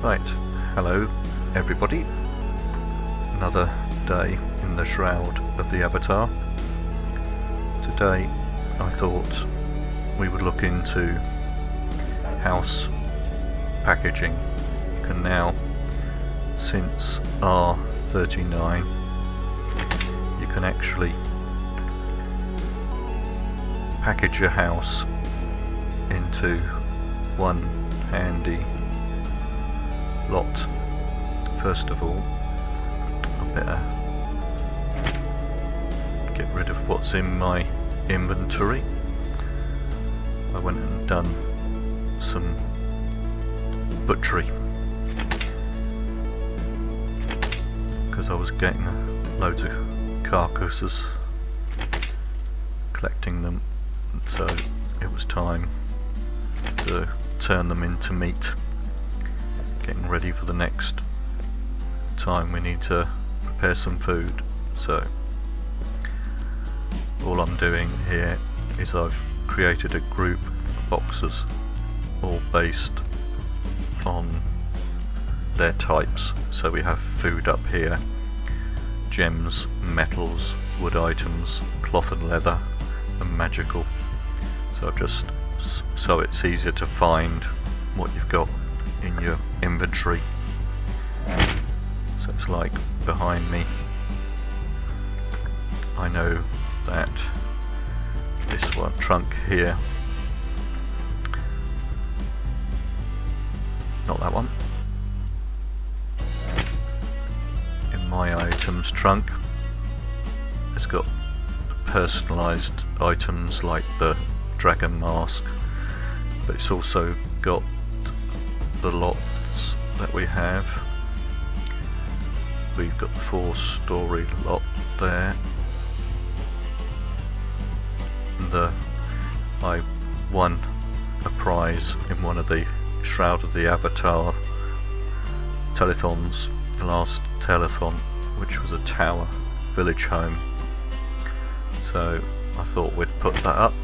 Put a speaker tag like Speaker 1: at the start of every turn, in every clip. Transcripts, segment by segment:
Speaker 1: Right, hello everybody. Another day in the Shroud of the Avatar. Today I thought we would look into house packaging. You can now, since R39, you can actually package your house into one handy lot. First of all, I better get rid of what's in my inventory. I went and done some butchery because I was getting loads of carcasses, collecting them, so it was time to turn them into meat. Getting ready for the next time we need to prepare some food. So all I'm doing here is I've created a group of boxes all based on their types. So we have food up here, gems, metals, wood items, cloth and leather, and magical. So I've just so it's easier to find what you've got in your inventory. So it's like behind me, I know that this one trunk here, not that one, in my items trunk it's got personalised items like the dragon mask, but it's also got the lots that we have. We've got the 4-story lot there, and I won a prize in one of the Shroud of the Avatar telethons, the last telethon, which was a tower village home. So I thought we'd put that up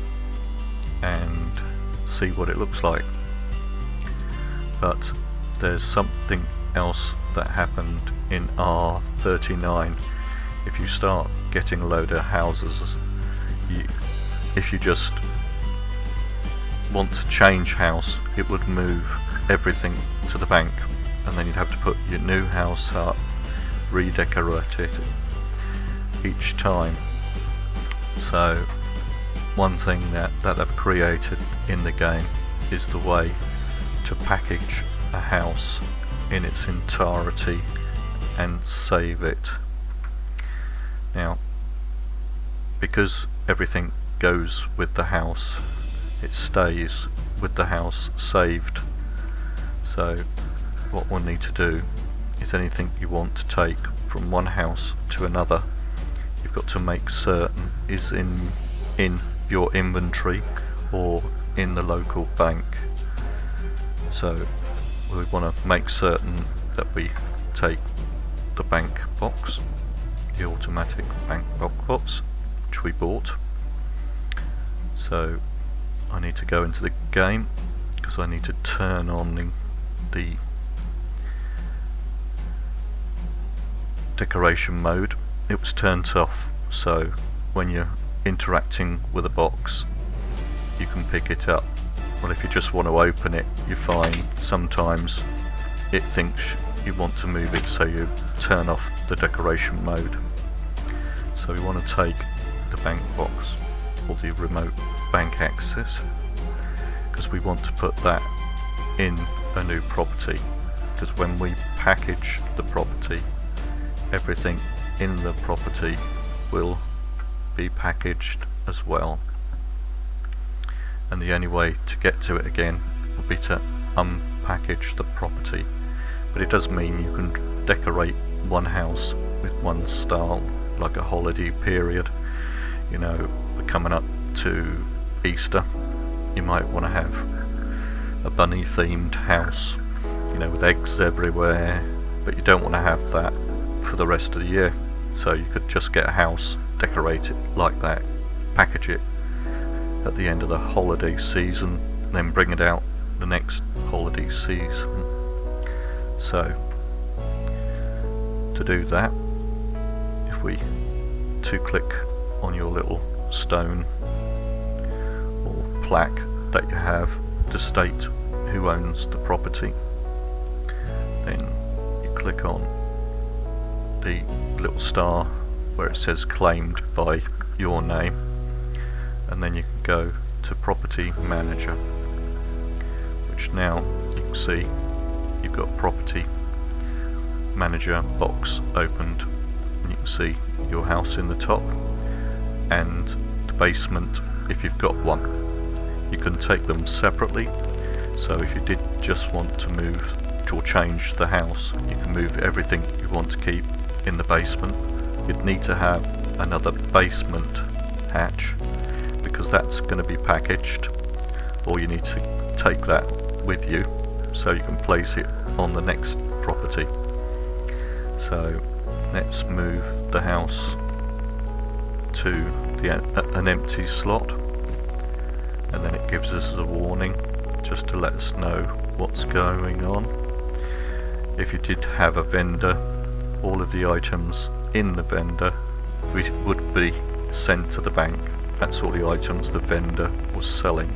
Speaker 1: and see what it looks like. But there's something else that happened in R39. If you start getting a load of houses, if you just want to change house, it would move everything to the bank, and then you'd have to put your new house up, redecorate it each time. So one thing that they've created in the game is the way to package a house in its entirety and save it. Now, because everything goes with the house, it stays with the house saved. So what we'll need to do is anything you want to take from one house to another, you've got to make certain is in your inventory or in the local bank. So we want to make certain that we take the bank box, the automatic bank box, which we bought. So I need to go into the game because I need to turn on the decoration mode. It was turned off, so when you're interacting with a box you can pick it up. Well, if you just want to open it, you find sometimes it thinks you want to move it, so you turn off the decoration mode. So we want to take the bank box or the remote bank access because we want to put that in a new property, because when we package the property, everything in the property will be packaged as well, and the only way to get to it again will be to unpackage the property. But it does mean you can decorate one house with one style, like a holiday period. You know, we're coming up to Easter, you might want to have a bunny themed house, you know, with eggs everywhere, but you don't want to have that for the rest of the year. So you could just get a house, decorate it like that, package it at the end of the holiday season, then bring it out the next holiday season. So to do that, if we click on your little stone or plaque that you have to state who owns the property, then you click on the little star where it says claimed by your name, and then you can go to property manager, which now you can see you've got property manager box opened, and you can see your house in the top and the basement if you've got one. You can take them separately, so if you did just want to move or change the house, you can move everything you want to keep in the basement. You'd need to have another basement hatch because that's going to be packaged, or you need to take that with you so you can place it on the next property. So let's move the house to an empty slot, and then it gives us a warning just to let us know what's going on. If you did have a vendor, all of the items in the vendor would be sent to the bank. That's all the items the vendor was selling.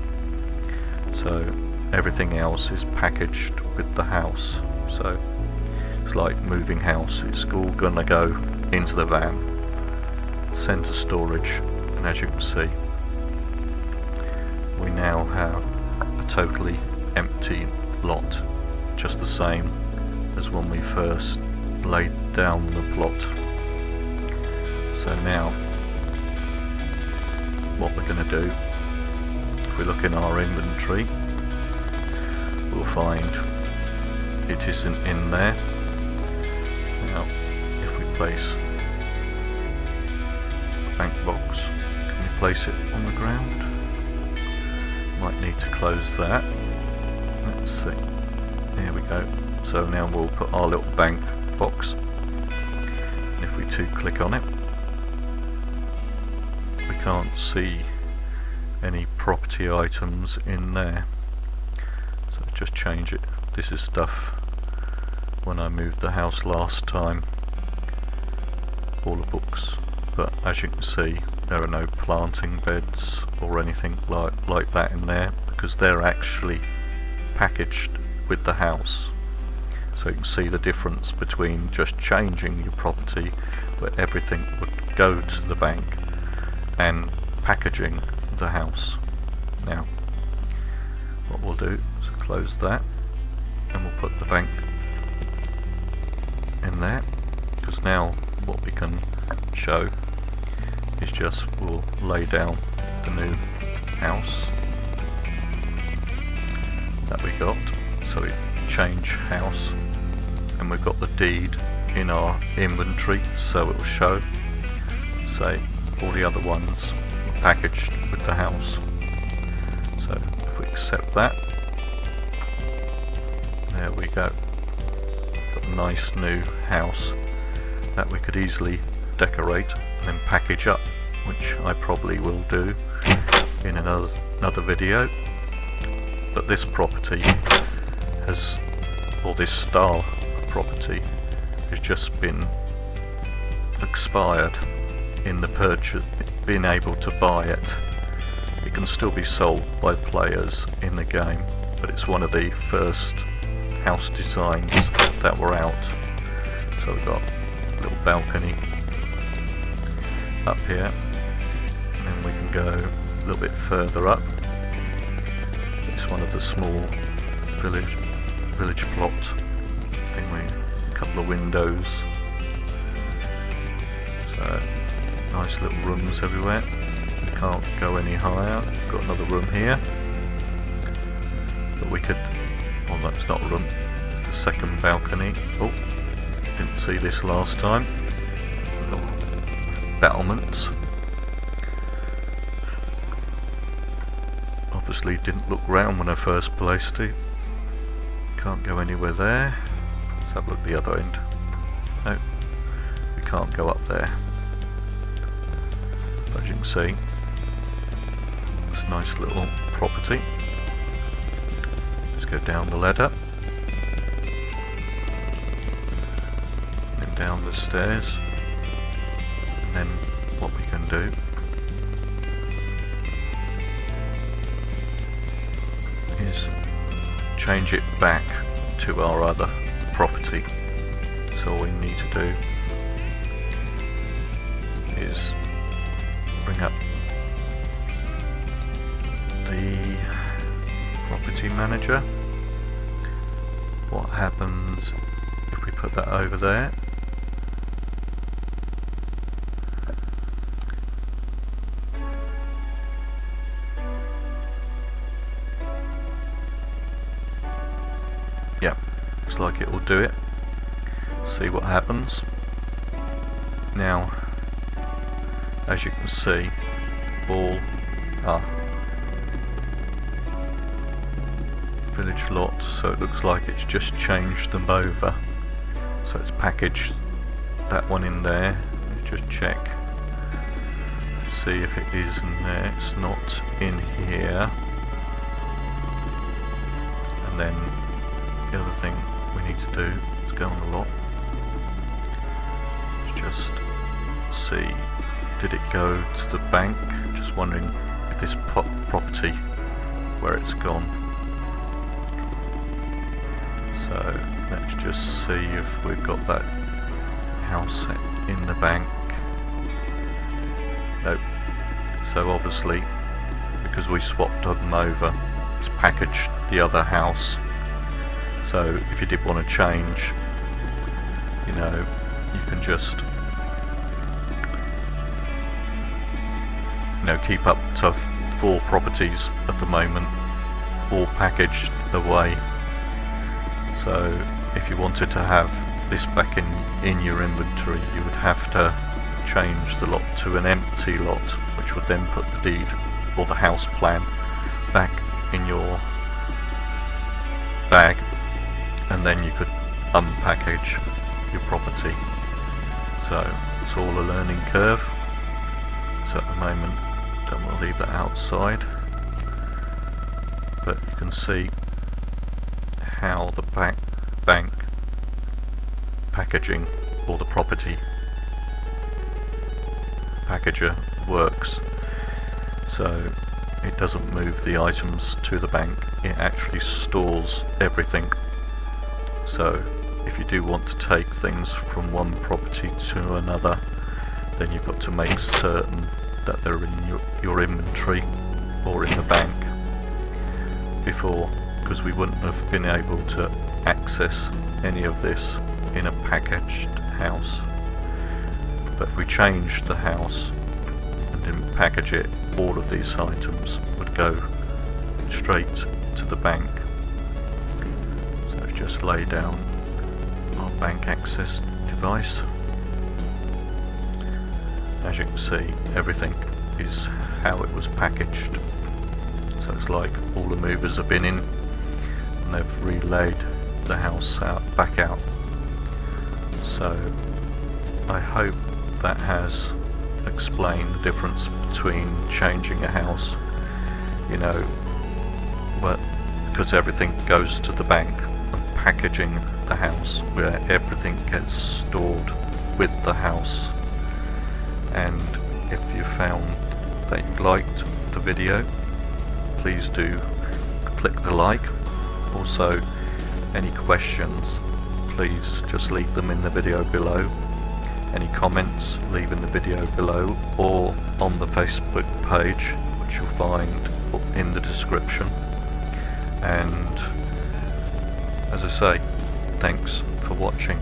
Speaker 1: So everything else is packaged with the house. So it's like moving house. It's all gonna go into the van, sent to storage, and as you can see, we now have a totally empty lot, just the same as when we first laid down the plot. So now what we're going to do, if we look in our inventory, we'll find it isn't in there. Now if we place a bank box, can we place it on the ground? Might need to close that. Let's see, there we go. So now we'll put our little bank box, and if we click on it, we can't see any property items in there. So just change it. This is stuff when I moved the house last time, all the books, but as you can see there are no planting beds or anything like that in there, because they're actually packaged with the house. So you can see the difference between just changing your property where everything would go to the bank and packaging the house. Now what we'll do is close that, and we'll put the bank in there, because now what we can show is just we'll lay down the new house that we got. So we change house, and we've got the deed in our inventory, so it will show, say, all the other ones were packaged with the house. So if we accept that, there we go. Got a nice new house that we could easily decorate and then package up, which I probably will do in another video. But this property has, or this style of property, has just been expired in the purchase, being able to buy it. It can still be sold by players in the game, but it's one of the first house designs that were out. So we've got a little balcony up here, and then we can go a little bit further up. It's one of the small village plot thing, a couple of windows, so nice little rooms everywhere. We can't go any higher. We've got another room here, but we could, well, that's not a room, it's the second balcony. Oh, didn't see this last time. Little battlements. Obviously didn't look round when I first placed it. Can't go anywhere there. Let's have a look at the other end. No, we can't go up there. But as you can see, it's a nice little property. Let's go down the ladder. down the stairs, and then what we can do is change it back to our other property. So all we need to do is bring up the property manager. What happens if we put that over there? Yep, looks like it will do it. See what happens. Now, as you can see, all are village lot, so it looks like it's just changed them over. So it's packaged that one in there. Let's just check, see if it is in there. It's not in here. And then the other thing we need to do is go on the lot. Let's just see, did it go to the bank? Just wondering if this property, where it's gone. So let's just see if we've got that house in the bank. Nope. So obviously, because we swapped them over, it's packaged the other house. So if you did want to change, you know, you can just, you know, keep up to 4 properties at the moment, all packaged away. So if you wanted to have this back in your inventory, you would have to change the lot to an empty lot, which would then put the deed or the house plan back in your bag, and then you could unpackage your property. So it's all a learning curve. So at the moment, don't want to leave that outside, but you can see how the bank packaging or the property packager works. So it doesn't move the items to the bank, it actually stores everything. So if you do want to take things from one property to another, then you've got to make certain that they're in your inventory or in the bank before, because we wouldn't have been able to access any of this in a packaged house. But if we changed the house and didn't package it, all of these items would go straight to the bank. So just lay down our bank access device. As you can see, everything is how it was packaged. So it's like all the movers have been in and they've relayed the house back out. So I hope that has explained the difference between changing a house, you know, but because everything goes to the bank, and packaging the house where everything gets stored with the house. And if you found that you liked the video, please do click the like. Also, any questions, please just leave them in the video below. Any comments, leave in the video below or on the Facebook page, which you'll find in the description. And as I say, thanks for watching.